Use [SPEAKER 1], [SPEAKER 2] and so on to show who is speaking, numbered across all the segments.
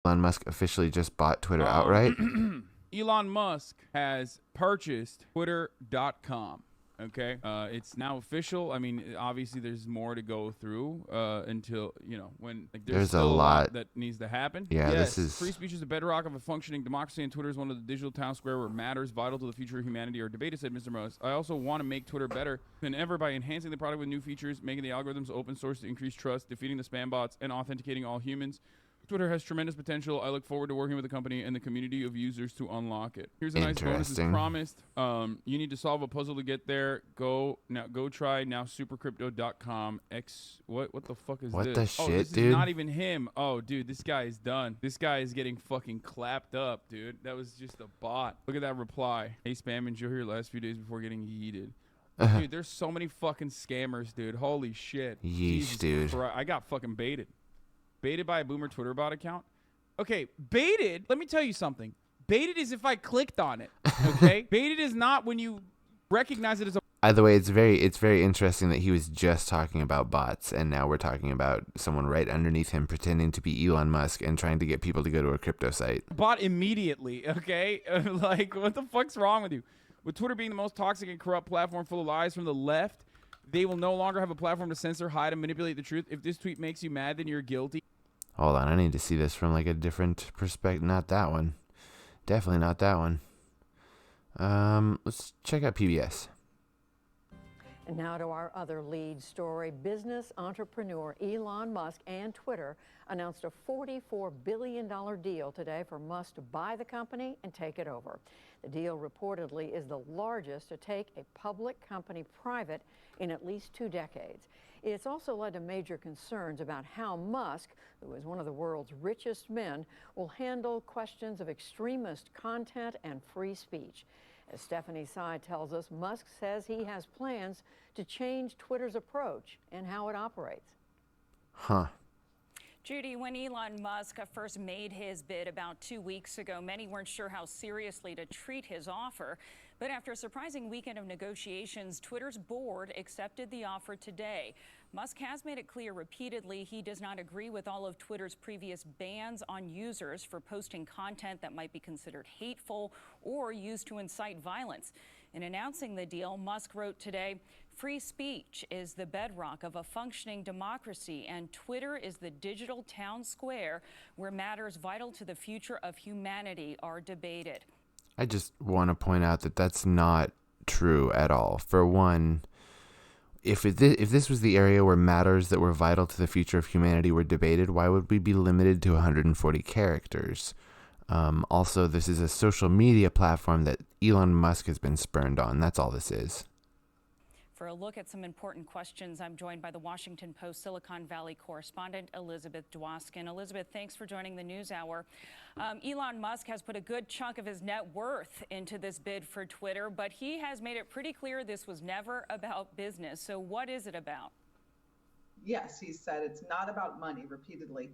[SPEAKER 1] Elon Musk officially just bought Twitter outright.
[SPEAKER 2] Elon Musk has purchased Twitter.com. Okay, it's now official. I mean, obviously, there's more to go through until when there's
[SPEAKER 1] There's a
[SPEAKER 2] still a lot
[SPEAKER 1] lot.
[SPEAKER 2] that needs to happen.
[SPEAKER 1] Yeah, this
[SPEAKER 2] Yes, free
[SPEAKER 1] is
[SPEAKER 2] speech is the bedrock of a functioning democracy, and Twitter is one of the digital town square where matters vital to the future of humanity are debated. Said Mr. Musk. I also want to make Twitter better than ever by enhancing the product with new features, making the algorithms open source to increase trust, defeating the spam bots, and authenticating all humans. Twitter has tremendous potential. I look forward to working with the company and the community of users to unlock it. Here's a nice bonus as
[SPEAKER 1] interesting.
[SPEAKER 2] promised. You need to solve a puzzle to get there. Go try now supercrypto.com. What the fuck is
[SPEAKER 1] What
[SPEAKER 2] this?
[SPEAKER 1] the
[SPEAKER 2] Oh,
[SPEAKER 1] shit,
[SPEAKER 2] this is
[SPEAKER 1] dude?
[SPEAKER 2] not even him. Oh, dude, this guy is done. This guy is getting fucking clapped up, dude. That was just a bot. Look at that reply. Hey, spam, enjoy your last few days before getting yeeted. Dude, there's so many fucking scammers, dude. Holy shit.
[SPEAKER 1] Yeesh,
[SPEAKER 2] Jesus
[SPEAKER 1] dude.
[SPEAKER 2] Christ. I got fucking baited. Baited by a boomer Twitter bot account. Okay, baited. Let me tell you something. Baited is if I clicked on it. Okay, baited is not when you recognize it as a.
[SPEAKER 1] By the way, it's very interesting that he was just talking about bots, and now we're talking about someone right underneath him pretending to be Elon Musk and trying to get people to go to a crypto site.
[SPEAKER 2] Bot immediately. Okay, like what the fuck's wrong with you? With Twitter being the most toxic and corrupt platform full of lies from the left, they will no longer have a platform to censor, hide, and manipulate the truth. If this tweet makes you mad, then you're guilty.
[SPEAKER 1] Hold on, I need to see this from like a different perspective. Not that one. Definitely not that one. Let's check out PBS.
[SPEAKER 3] And now to our other lead story. Business entrepreneur Elon Musk and Twitter announced a $44 billion deal today for Musk to buy the company and take it over. The deal reportedly is the largest to take a public company private in at least 2 decades. It's also led to major concerns about how Musk, who is one of the world's richest men, will handle questions of extremist content and free speech. As Stephanie Sy tells us, Musk says he has plans to change Twitter's approach and how it operates.
[SPEAKER 1] Huh.
[SPEAKER 4] Judy, when Elon Musk first made his bid about 2 weeks ago, many weren't sure how seriously to treat his offer. But after a surprising weekend of negotiations, Twitter's board accepted the offer today. Musk has made it clear repeatedly he does not agree with all of Twitter's previous bans on users for posting content that might be considered hateful or used to incite violence. In announcing the deal, Musk wrote today, "Free speech is the bedrock of a functioning democracy, and Twitter is the digital town square where matters vital to the future of humanity are debated."
[SPEAKER 1] I just want to point out that that's not true at all. For one, if this was the area where matters that were vital to the future of humanity were debated, why would we be limited to 140 characters? Also, this is a social media platform that Elon Musk has been spurned on. That's all this is.
[SPEAKER 4] For a look at some important questions, I'm joined by the Washington Post Silicon Valley correspondent, Elizabeth Dwoskin. Elizabeth, thanks for joining the NewsHour. Elon Musk has put a good chunk of his net worth into this bid for Twitter, but he has made it pretty clear this was never about business. So what is it about?
[SPEAKER 5] Yes, he said it's not about money repeatedly.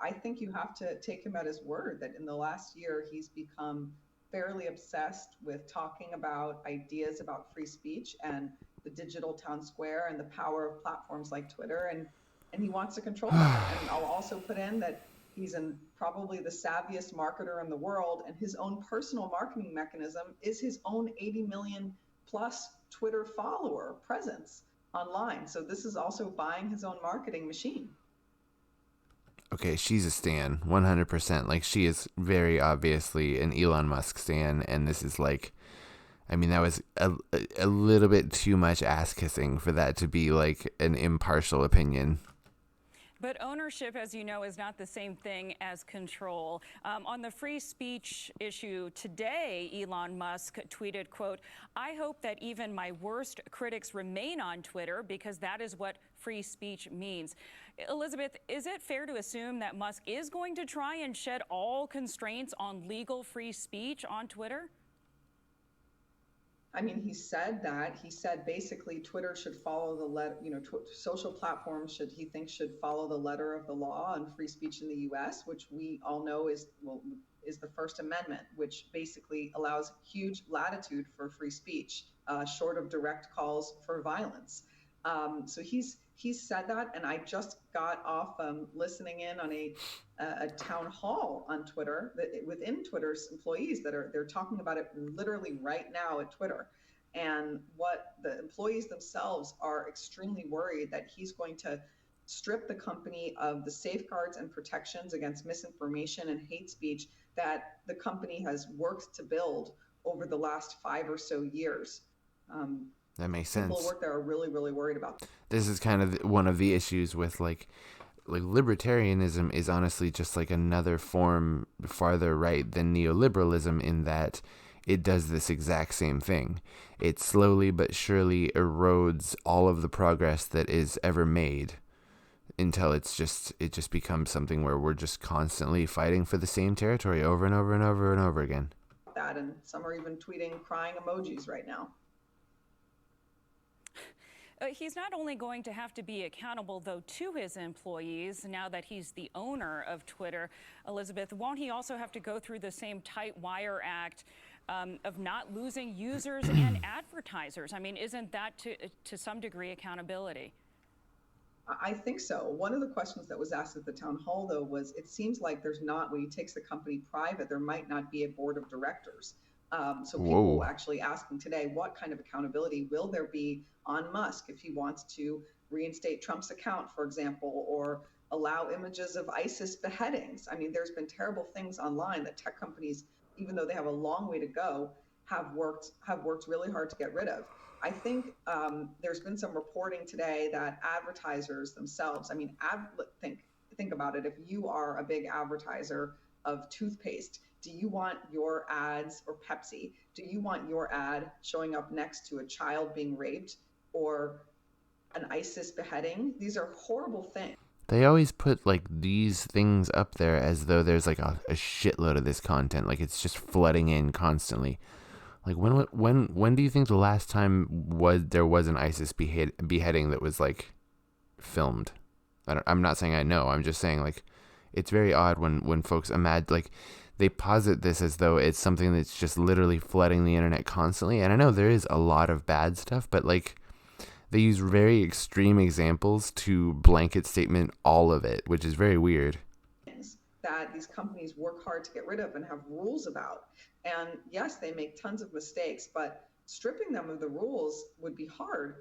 [SPEAKER 5] I think you have to take him at his word that in the last year, he's become fairly obsessed with talking about ideas about free speech and the digital town square and the power of platforms like Twitter, and he wants to control that. And I'll also put in that he's probably the savviest marketer in the world, and his own personal marketing mechanism is his own 80 million plus Twitter follower presence online. So this is also buying his own marketing machine.
[SPEAKER 1] Okay, she's a stan, 100%. Like, she is very obviously an Elon Musk stan, and this is like, I mean, that was a little bit too much ass kissing for that to be like an impartial opinion.
[SPEAKER 4] But ownership, as you know, is not the same thing as control. On the free speech issue today, Elon Musk tweeted, quote, "I hope that even my worst critics remain on Twitter because that is what free speech means." Elizabeth, is it fair to assume that Musk is going to try and shed all constraints on legal free speech on Twitter?
[SPEAKER 5] I mean, he said that. He said basically Twitter should follow the letter, social platforms should follow the letter of the law on free speech in the US, which we all know is the First Amendment, which basically allows huge latitude for free speech, short of direct calls for violence. So he's said that, and I just got off listening in on a town hall on Twitter within Twitter's employees they're talking about it literally right now at Twitter. And what the employees themselves are extremely worried that he's going to strip the company of the safeguards and protections against misinformation and hate speech that the company has worked to build over the last 5 or so years.
[SPEAKER 1] That makes
[SPEAKER 5] People who
[SPEAKER 1] sense.
[SPEAKER 5] work there are really, really worried about that.
[SPEAKER 1] This is kind of one of the issues with like libertarianism is honestly just like another form farther right than neoliberalism, in that it does this exact same thing. It slowly but surely erodes all of the progress that is ever made until it just becomes something where we're just constantly fighting for the same territory over and over and over and over again.
[SPEAKER 5] That, and some are even tweeting crying emojis right now.
[SPEAKER 4] He's not only going to have to be accountable, though, to his employees now that he's the owner of Twitter. Elizabeth, won't he also have to go through the same tight wire act of not losing users and advertisers? I mean, isn't that to some degree accountability?
[SPEAKER 5] I think so. One of the questions that was asked at the town hall, though, was it seems like there's not, when he takes the company private, there might not be a board of directors. So people
[SPEAKER 1] Whoa.
[SPEAKER 5] actually asking today, what kind of accountability will there be on Musk if he wants to reinstate Trump's account, for example, or allow images of ISIS beheadings? I mean, there's been terrible things online that tech companies, even though they have a long way to go, have worked really hard to get rid of. I think there's been some reporting today that advertisers themselves, I mean, think about it. If you are a big advertiser of toothpaste, do you want your ads, or Pepsi, do you want your ad showing up next to a child being raped or an ISIS beheading? These are horrible things.
[SPEAKER 1] They always put like these things up there as though there's like a shitload of this content, like it's just flooding in constantly. Like when do you think the last time there was an ISIS beheading that was like filmed? I'm not saying I know. I'm just saying like it's very odd when folks imagine, like, they posit this as though it's something that's just literally flooding the internet constantly. And I know there is a lot of bad stuff, but like they use very extreme examples to blanket statement all of it, which is very weird.
[SPEAKER 5] That these companies work hard to get rid of and have rules about. And yes, they make tons of mistakes, but stripping them of the rules would be hard,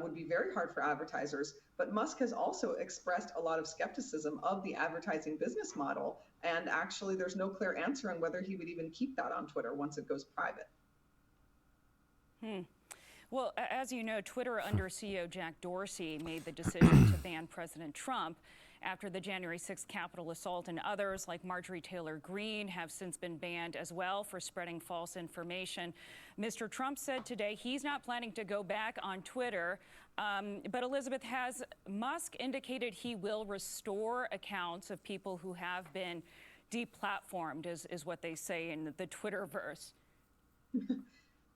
[SPEAKER 5] would be very hard for advertisers. But Musk has also expressed a lot of skepticism of the advertising business model. And actually, there's no clear answer on whether he would even keep that on Twitter once it goes private.
[SPEAKER 4] Well, as you know, Twitter under CEO Jack Dorsey made the decision to ban President Trump after the January 6th Capitol assault, and others like Marjorie Taylor Greene have since been banned as well for spreading false information. Mr. Trump said today he's not planning to go back on Twitter. But Elizabeth, has Musk indicated he will restore accounts of people who have been deplatformed, is what they say in the Twitterverse?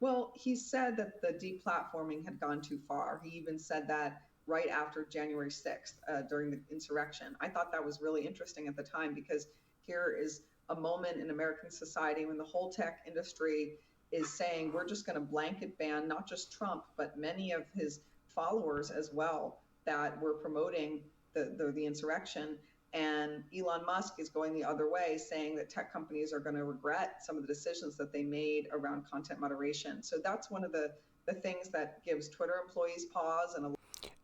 [SPEAKER 5] Well, he said that the deplatforming had gone too far. He even said that right after January 6th during the insurrection. I thought that was really interesting at the time, because here is a moment in American society when the whole tech industry is saying we're just going to blanket ban not just Trump, but many of his followers as well that were promoting the insurrection. And Elon Musk is going the other way, saying that tech companies are going to regret some of the decisions that they made around content moderation. So that's one of the things that gives Twitter employees pause. And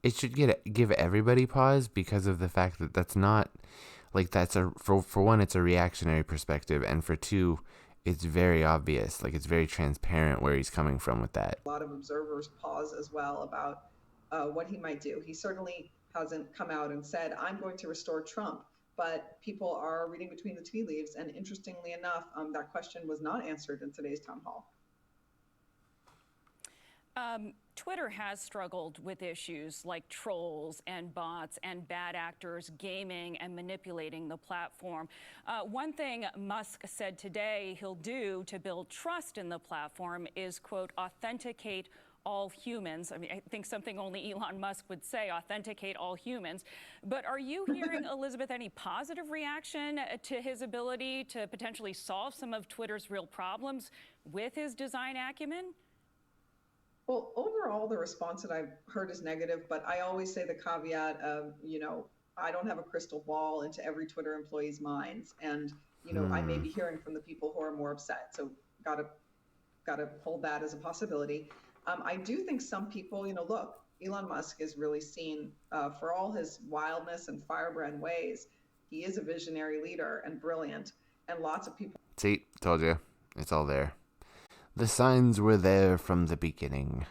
[SPEAKER 1] It should give everybody pause, because of the fact that that's not like, that's for one, it's a reactionary perspective, and for two, it's very obvious, like it's very transparent where he's coming from with that.
[SPEAKER 5] A lot of observers pause as well about what he might do. He certainly hasn't come out and said, I'm going to restore Trump, but people are reading between the tea leaves. And interestingly enough, that question was not answered in today's town hall.
[SPEAKER 4] Twitter has struggled with issues like trolls and bots and bad actors gaming and manipulating the platform. One thing Musk said today he'll do to build trust in the platform is, quote, authenticate all humans. I mean, I think something only Elon Musk would say, authenticate all humans. But are you hearing, Elizabeth, any positive reaction to his ability to potentially solve some of Twitter's real problems with his design acumen?
[SPEAKER 5] Well, overall, the response that I've heard is negative, but I always say the caveat of, I don't have a crystal ball into every Twitter employee's minds. And, I may be hearing from the people who are more upset. So gotta hold that as a possibility. I do think some people, look, Elon Musk is really seen for all his wildness and firebrand ways. He is a visionary leader and brilliant. And lots of people.
[SPEAKER 1] See, told you. It's all there. The signs were there from the beginning.